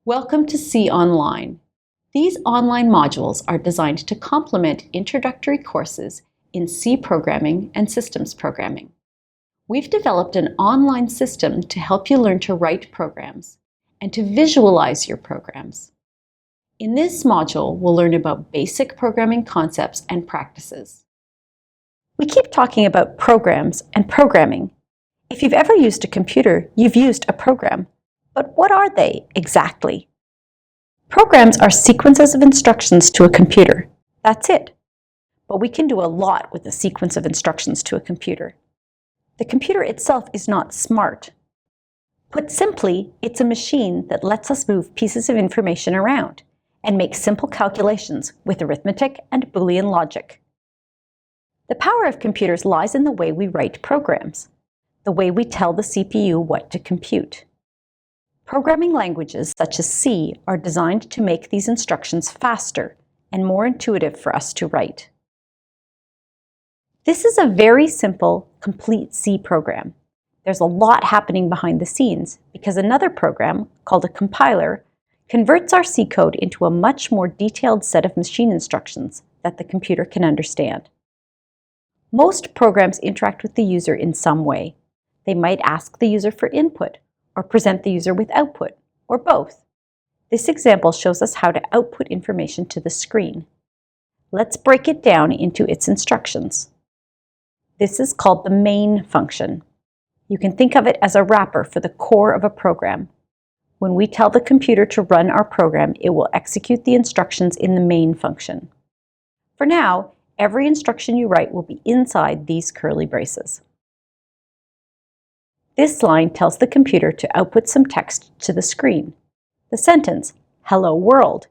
Welcome to C Online. These online modules are designed to complement introductory courses in C programming and systems programming. We've developed an online system to help you learn to write programs and to visualize your programs. In this module, we'll learn about basic programming concepts and practices. We keep talking about programs and programming. If you've ever used a computer, you've used a program. But what are they exactly? Programs are sequences of instructions to a computer. That's it. But we can do a lot with a sequence of instructions to a computer. The computer itself is not smart. Put simply, it's a machine that lets us move pieces of information around and make simple calculations with arithmetic and Boolean logic. The power of computers lies in the way we write programs, the way we tell the CPU what to compute. Programming languages such as C are designed to make these instructions faster and more intuitive for us to write. This is a very simple, complete C program. There's a lot happening behind the scenes because another program, called a compiler, converts our C code into a much more detailed set of machine instructions that the computer can understand. Most programs interact with the user in some way. They might ask the user for input, or present the user with output, or both. This example shows us how to output information to the screen. Let's break it down into its instructions. This is called the main function. You can think of it as a wrapper for the core of a program. When we tell the computer to run our program, it will execute the instructions in the main function. For now, every instruction you write will be inside these curly braces. This line tells the computer to output some text to the screen. The sentence, "Hello world."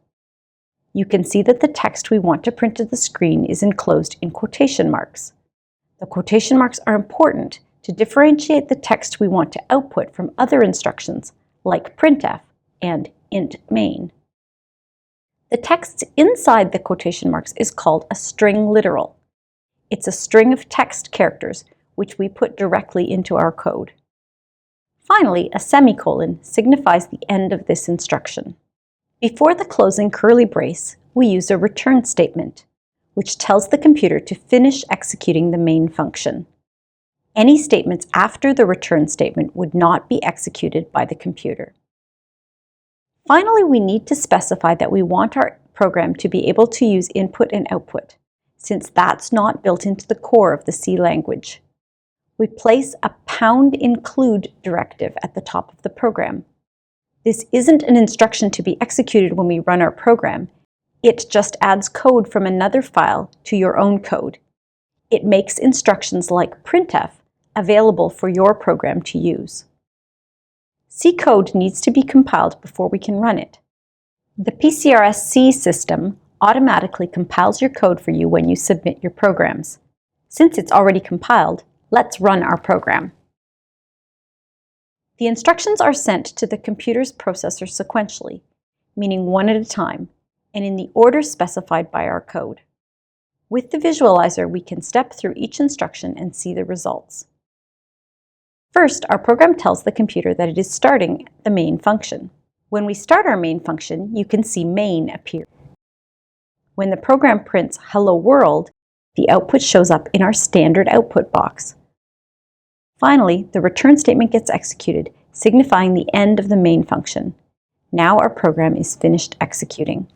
You can see that the text we want to print to the screen is enclosed in quotation marks. The quotation marks are important to differentiate the text we want to output from other instructions like printf and int main. The text inside the quotation marks is called a string literal. It's a string of text characters which we put directly into our code. Finally, a semicolon signifies the end of this instruction. Before the closing curly brace, we use a return statement, which tells the computer to finish executing the main function. Any statements after the return statement would not be executed by the computer. Finally, we need to specify that we want our program to be able to use input and output, since that's not built into the core of the C language. We place a #include directive at the top of the program. This isn't an instruction to be executed when we run our program. It just adds code from another file to your own code. It makes instructions like printf available for your program to use. C code needs to be compiled before we can run it. The PCRS-C system automatically compiles your code for you when you submit your programs. Since it's already compiled, let's run our program. The instructions are sent to the computer's processor sequentially, meaning one at a time, and in the order specified by our code. With the visualizer, we can step through each instruction and see the results. First, our program tells the computer that it is starting the main function. When we start our main function, you can see main appear. When the program prints "Hello World," the output shows up in our standard output box. Finally, the return statement gets executed, signifying the end of the main function. Now our program is finished executing.